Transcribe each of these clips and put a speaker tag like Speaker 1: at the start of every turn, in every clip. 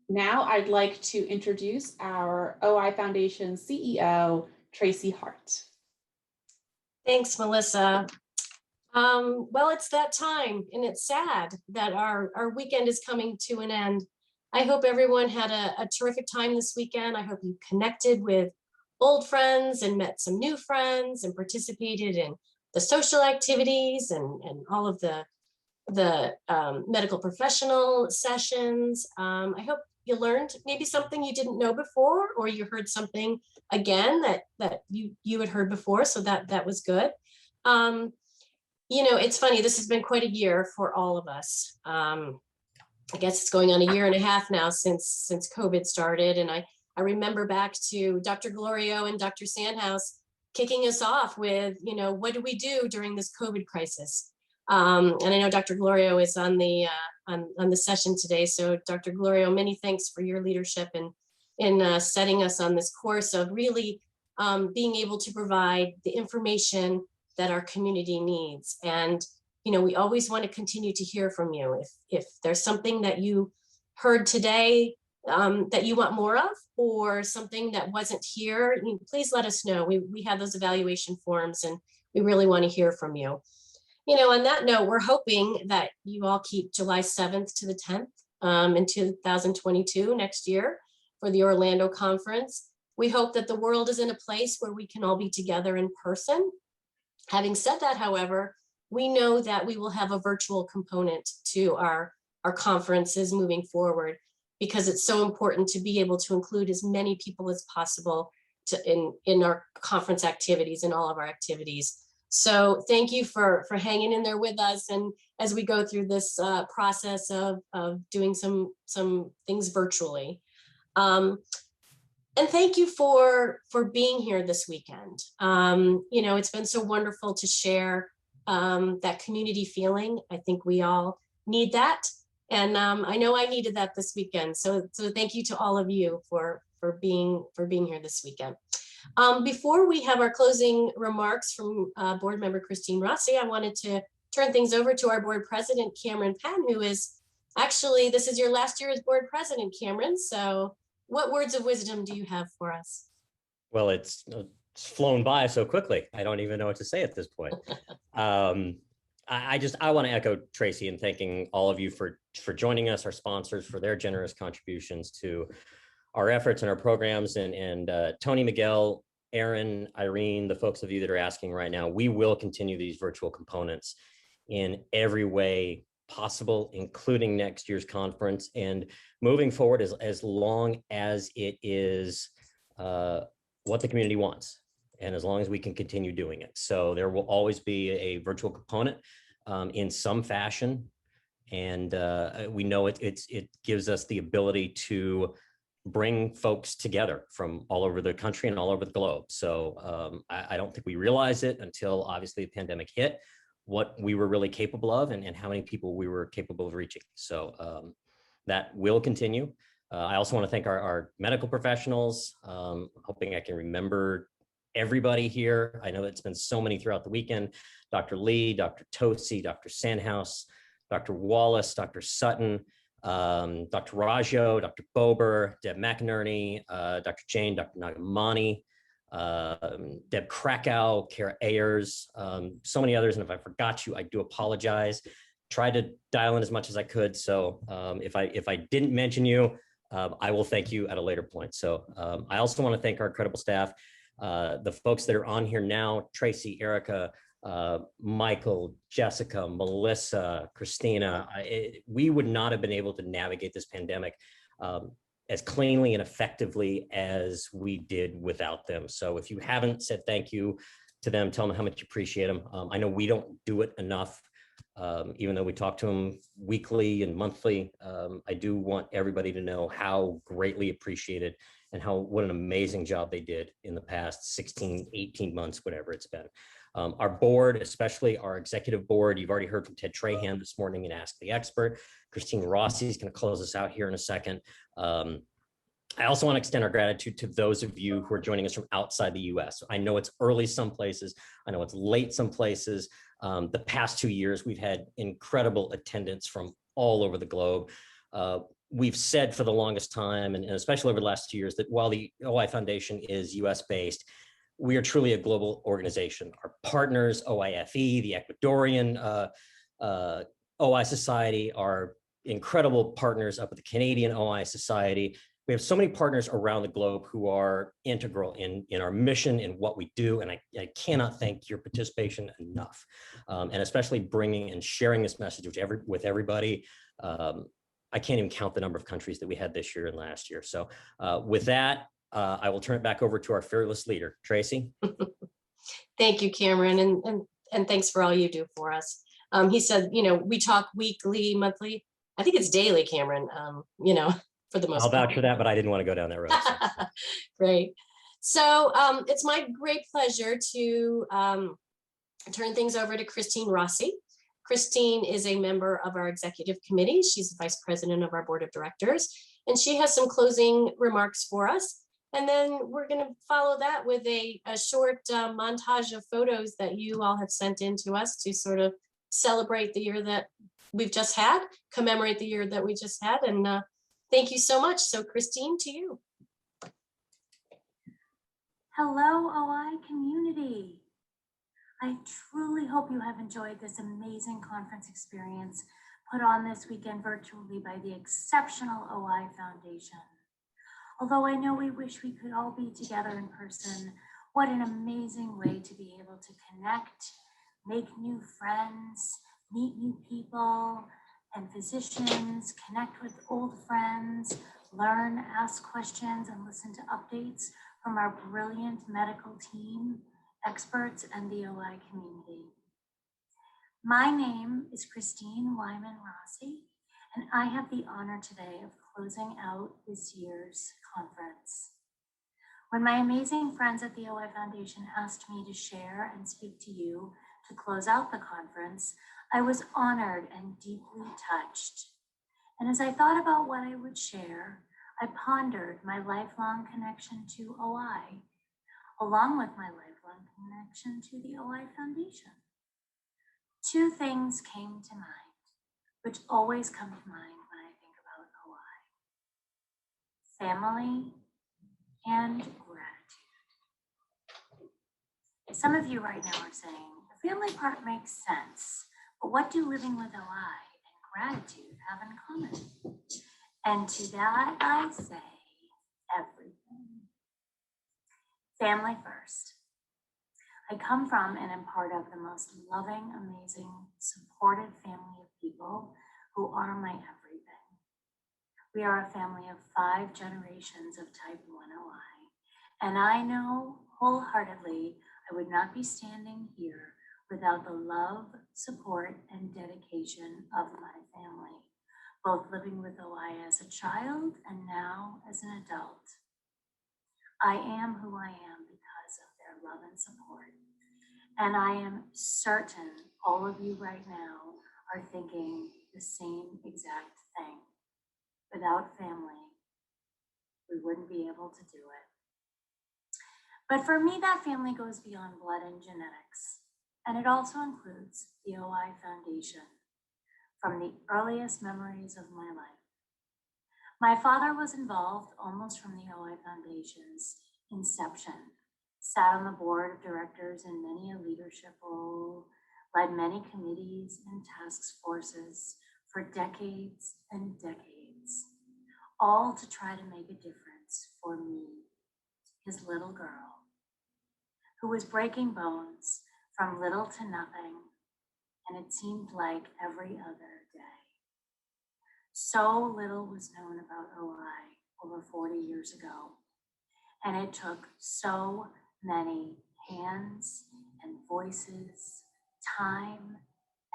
Speaker 1: Now I'd like to introduce our OI Foundation CEO, Tracy Hart.
Speaker 2: Thanks, Melissa. Well, it's that time, and it's sad that our weekend is coming to an end. I hope everyone had a terrific time this weekend. I hope you connected with old friends and met some new friends and participated in the social activities and all of the medical professional sessions. I hope you learned maybe something you didn't know before, or you heard something again that you had heard before. So that was good. It's funny, this has been quite a year for all of us. I guess it's going on a year and a half now since COVID started. And I remember back to Dr. Glorio and Dr. Sandhouse kicking us off with, what do we do during this COVID crisis? And I know Dr. Glorio is on the session today. So Dr. Glorio, many thanks for your leadership in setting us on this course of really being able to provide the information that our community needs. And, we always want to continue to hear from you. If there's something that you heard today that you want more of, or something that wasn't here, please let us know. We have those evaluation forms and we really want to hear from you. On that note, we're hoping that you all keep July 7th to the 10th in 2022 next year for the Orlando conference. We hope that the world is in a place where we can all be together in person. Having said that, however, we know that we will have a virtual component to our conferences moving forward, because it's so important to be able to include as many people as possible in our conference activities and all of our activities. So thank you for hanging in there with us, and as we go through this process of doing some things virtually. And thank you for being here this weekend. It's been so wonderful to share that community feeling. I think we all need that. And I know I needed that this weekend. So thank you to all of you for being here this weekend. Before we have our closing remarks from board member Christine Rossi, I wanted to turn things over to our board president, Cameron Penn, who is actually, this is your last year as board president, Cameron. So what words of wisdom do you have for us?
Speaker 3: Well, it's flown by so quickly. I don't even know what to say at this point. I want to echo Tracy in thanking all of you for joining us, our sponsors, for their generous contributions to our efforts and our programs, and Tony, Miguel, Aaron, Irene, the folks of you that are asking right now. We will continue these virtual components in every way possible, including next year's conference, and moving forward as long as it is what the community wants, and as long as we can continue doing it. So there will always be a virtual component in some fashion, and we know it gives us the ability to bring folks together from all over the country and all over the globe. So I don't think we realized it until obviously the pandemic hit, what we were really capable of and how many people we were capable of reaching. So that will continue. I also want to thank our medical professionals. Hoping I can remember everybody here. I know it's been so many throughout the weekend. Dr. Lee, Dr. Tosi, Dr. Sandhouse, Dr. Wallace, Dr. Sutton, Dr. Rajo, Dr. Bober, Deb McInerney, Dr. Jane, Dr. Nagamani, Deb Krakow, Kara Ayers, so many others. And if I forgot you, I do apologize. Tried to dial in as much as I could. So if I didn't mention you, I will thank you at a later point. So I also want to thank our incredible staff, the folks that are on here now: Tracy, Erica, Michael, Jessica, Melissa, Christina. We would not have been able to navigate this pandemic as cleanly and effectively as we did without them. So if you haven't said thank you to them, tell them how much you appreciate them. I know we don't do it enough, even though we talk to them weekly and monthly. I do want everybody to know how greatly appreciated and what an amazing job they did in the past 16, 18 months, whatever it's been. Our board, especially our executive board, you've already heard from Ted Trahan this morning in Ask the Expert. Christine Rossi is going to close us out here in a second. I also want to extend our gratitude to those of you who are joining us from outside the US. I know it's early some places. I know it's late some places. The past 2 years, we've had incredible attendance from all over the globe. we've said for the longest time, and especially over the last 2 years, that while the OI Foundation is US based, we are truly a global organization. Our partners, OIFE, the Ecuadorian OI Society, are incredible partners up at the Canadian OI Society. We have so many partners around the globe who are integral in our mission and what we do. And I cannot thank your participation enough. And especially bringing and sharing this message with everybody. I can't even count the number of countries that we had this year and last year. So with that, I will turn it back over to our fearless leader, Tracy.
Speaker 2: Thank you, Cameron, and thanks for all you do for us. He said, we talk weekly, monthly. I think it's daily, Cameron. For the most
Speaker 3: I'll
Speaker 2: part.
Speaker 3: vouch for that, but I didn't want to go down that road. So.
Speaker 2: Great. So it's my great pleasure to turn things over to Christine Rossi. Christine is a member of our executive committee. She's the vice president of our board of directors, and she has some closing remarks for us. And then we're going to follow that with a short montage of photos that you all have sent in to us to sort of celebrate the year that we've just had, commemorate the year that we just had. And thank you so much. So Christine, to you.
Speaker 4: Hello, OI community. I truly hope you have enjoyed this amazing conference experience put on this weekend virtually by the exceptional OI Foundation. Although I know we wish we could all be together in person, what an amazing way to be able to connect, make new friends, meet new people and physicians, connect with old friends, learn, ask questions, and listen to updates from our brilliant medical team, experts, and the OI community. My name is Christine Wyman Rossi, and I have the honor today of closing out this year's conference. When my amazing friends at the OI Foundation asked me to share and speak to you to close out the conference, I was honored and deeply touched. And as I thought about what I would share, I pondered my lifelong connection to OI, along with my lifelong connection to the OI Foundation. Two things came to mind, which always come to mind when I think about OI: family and gratitude. Some of you right now are saying, the family part makes sense, but what do living with OI and gratitude have in common? And to that I say, everything. Family first. I come from and am part of the most loving, amazing, supportive family of people who are my everything. We are a family of 5 generations of type 1 OI, and I know wholeheartedly I would not be standing here without the love, support, and dedication of my family, both living with OI as a child and now as an adult. I am who I am because of their love and support. And I am certain all of you right now are thinking the same exact thing. Without family, we wouldn't be able to do it. But for me, that family goes beyond blood and genetics. And it also includes the OI Foundation from the earliest memories of my life. My father was involved almost from the OI Foundation's inception, sat on the board of directors in many a leadership role, led many committees and task forces for decades and decades, all to try to make a difference for me, his little girl, who was breaking bones from little to nothing, and it seemed like every other day. So little was known about OI over 40 years ago, and it took so many hands and voices, time,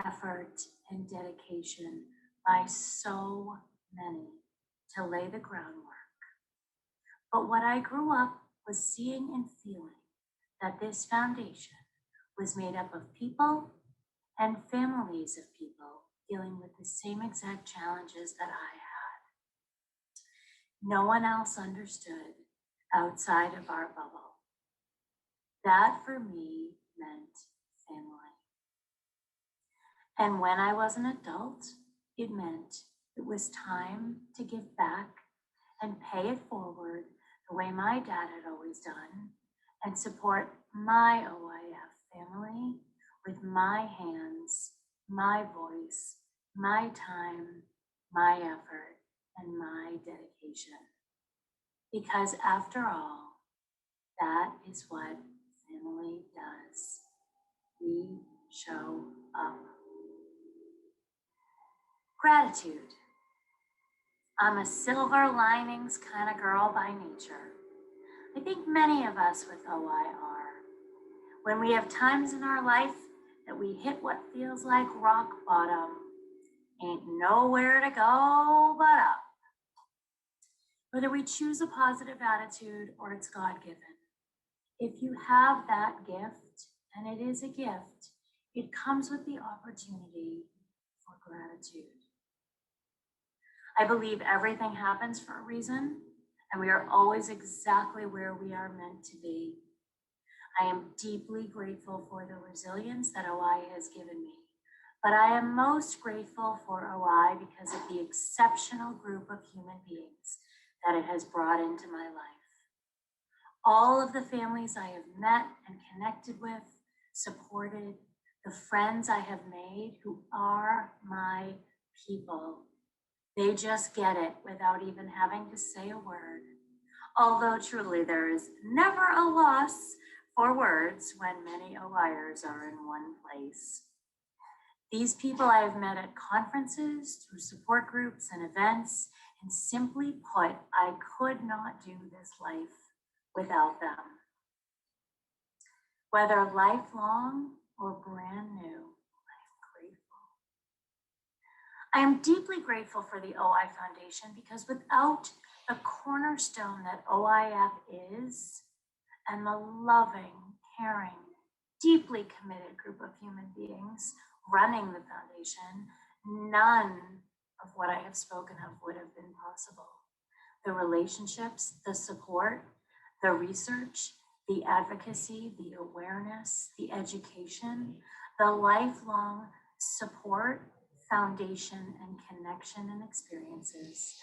Speaker 4: effort, and dedication by so many to lay the groundwork. But what I grew up was seeing and feeling that this foundation was made up of people and families of people dealing with the same exact challenges that I had. No one else understood outside of our bubble. That for me meant family. And when I was an adult, it meant It was time to give back and pay it forward the way my dad had always done and support my OIF family with my hands, my voice, my time, my effort, and my dedication. Because after all, that is what family does. We show up. Gratitude. I'm a silver linings kind of girl by nature. I think many of us with OI are. When we have times in our life that we hit what feels like rock bottom, ain't nowhere to go but up. Whether we choose a positive attitude or it's God-given, if you have that gift, and it is a gift, it comes with the opportunity for gratitude. I believe everything happens for a reason, and we are always exactly where we are meant to be. I am deeply grateful for the resilience that OI has given me, but I am most grateful for OI because of the exceptional group of human beings that it has brought into my life. All of the families I have met and connected with, supported, the friends I have made who are my people. They just get it without even having to say a word. Although truly there is never a loss for words when many OIers are in one place. These people I have met at conferences, through support groups and events, and simply put, I could not do this life without them. Whether lifelong or brand new, I'm grateful. I am deeply grateful for the OI Foundation because without the cornerstone that OIF is, and the loving, caring, deeply committed group of human beings running the foundation, none of what I have spoken of would have been possible. The relationships, the support, the research, the advocacy, the awareness, the education, the lifelong support, foundation, and connection and experiences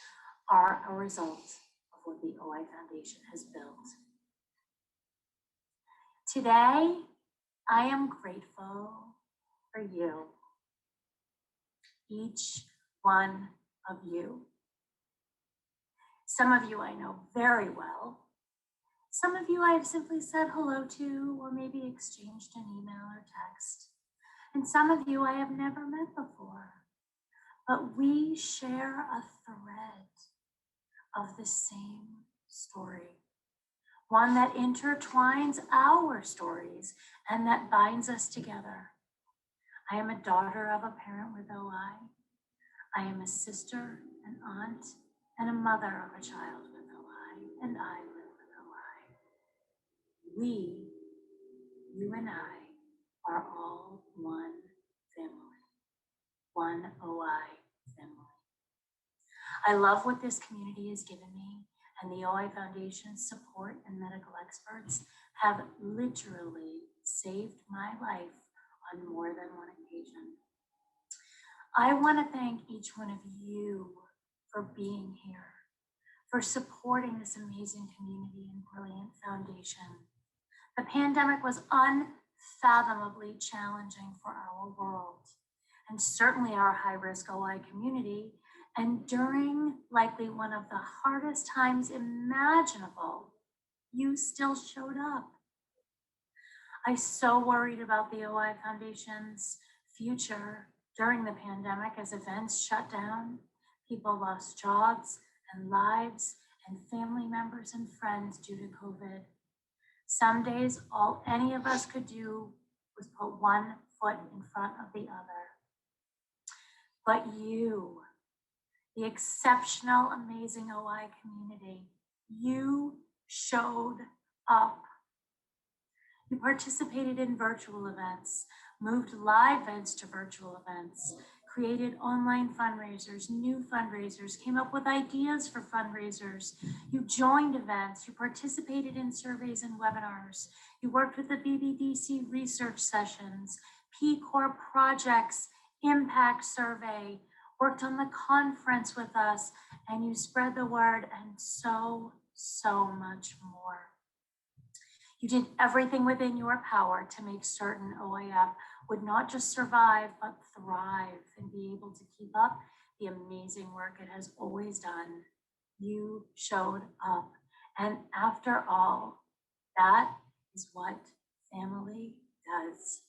Speaker 4: are a result of what the OI Foundation has built. Today, I am grateful for you, each one of you. Some of you I know very well. Some of you I have simply said hello to, or maybe exchanged an email or text. And some of you I have never met before. But we share a thread of the same story. One that intertwines our stories and that binds us together. I am a daughter of a parent with OI. I am a sister, an aunt, and a mother of a child with OI, and I live with OI. We, you and I, are all one family, one OI family. I love what this community has given me, and the OI Foundation's support and medical experts have literally saved my life on more than one occasion. I want to thank each one of you for being here, for supporting this amazing community and brilliant foundation. The pandemic was unfathomably challenging for our world, and certainly our high-risk OI community. And during likely one of the hardest times imaginable, you still showed up. I so worried about the OI Foundation's future during the pandemic as events shut down, people lost jobs and lives and family members and friends due to COVID. Some days, all any of us could do was put one foot in front of the other. But you, the exceptional, amazing OI community, you showed up. You participated in virtual events, moved live events to virtual events, created online fundraisers, new fundraisers, came up with ideas for fundraisers. You joined events, you participated in surveys and webinars. You worked with the BBDC research sessions, P Corps projects, impact survey, worked on the conference with us, and you spread the word, and so, so much more. You did everything within your power to make certain OIF would not just survive, but thrive and be able to keep up the amazing work it has always done. You showed up. And after all, that is what family does,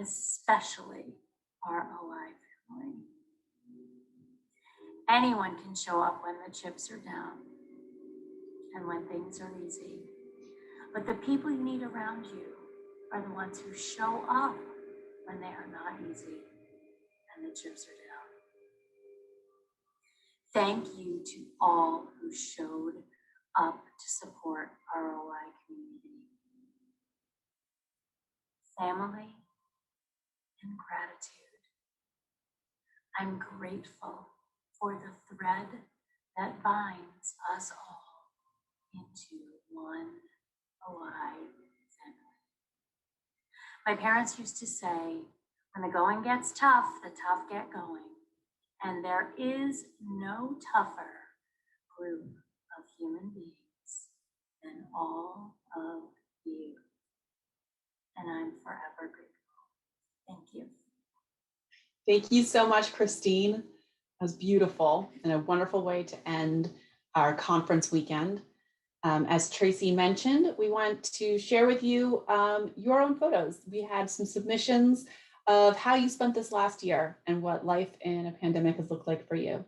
Speaker 4: especially our OI family. Anyone can show up when the chips are down and when things are easy. But the people you need around you are the ones who show up when they are not easy and the chips are down. Thank you to all who showed up to support our OI community. Family and gratitude. I'm grateful for the thread that binds us all into one OI family. My parents used to say, when the going gets tough, the tough get going. And there is no tougher group of human beings than all of you. And I'm forever grateful. Thank you.
Speaker 1: Thank you so much, Christine. That was beautiful and a wonderful way to end our conference weekend. As Tracy mentioned, we want to share with you your own photos. We had some submissions of how you spent this last year and what life in a pandemic has looked like for you.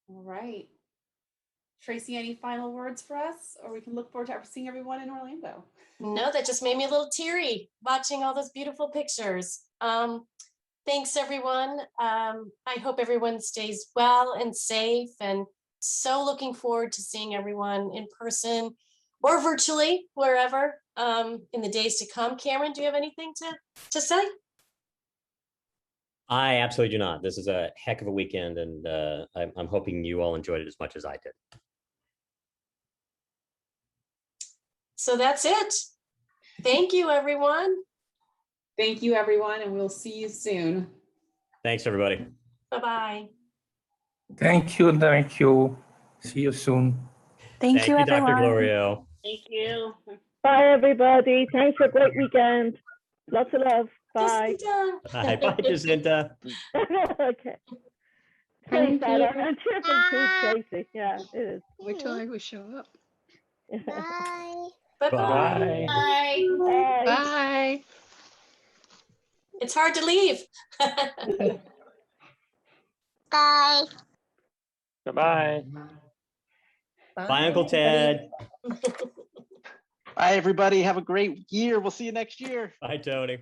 Speaker 1: All right. Tracy, any final words for us, or we can look forward to seeing everyone in Orlando?
Speaker 2: No, that just made me a little teary watching all those beautiful pictures. Thanks, everyone. I hope everyone stays well and safe, and so looking forward to seeing everyone in person or virtually, wherever, in the days to come. Cameron, do you have anything to say?
Speaker 3: I absolutely do not. This is a heck of a weekend, and I'm hoping you all enjoyed it as much as I did.
Speaker 2: So that's it. Thank you, everyone.
Speaker 1: Thank you, everyone, and we'll see you soon.
Speaker 3: Thanks, everybody.
Speaker 2: Bye-bye.
Speaker 5: Thank you. Thank you. See you soon.
Speaker 6: Thank you,
Speaker 3: Dr.
Speaker 6: everyone.
Speaker 3: Glorio.
Speaker 7: Thank you.
Speaker 8: Bye, everybody. Thanks for a great weekend. Lots of love. Bye.
Speaker 3: Bye, bye, Jacinta.
Speaker 8: Okay.
Speaker 7: Thank
Speaker 8: Sad.
Speaker 7: you.
Speaker 8: I'm cheering too, Tracy. Yeah, it is.
Speaker 9: Wait till I show up.
Speaker 2: Bye-bye.
Speaker 5: Bye.
Speaker 7: Bye.
Speaker 8: Bye.
Speaker 9: Bye.
Speaker 2: It's hard to leave.
Speaker 7: Bye.
Speaker 10: Bye-bye.
Speaker 3: Bye, Uncle Ted.
Speaker 10: Bye, everybody. Have a great year. We'll see you next year.
Speaker 3: Bye, Tony.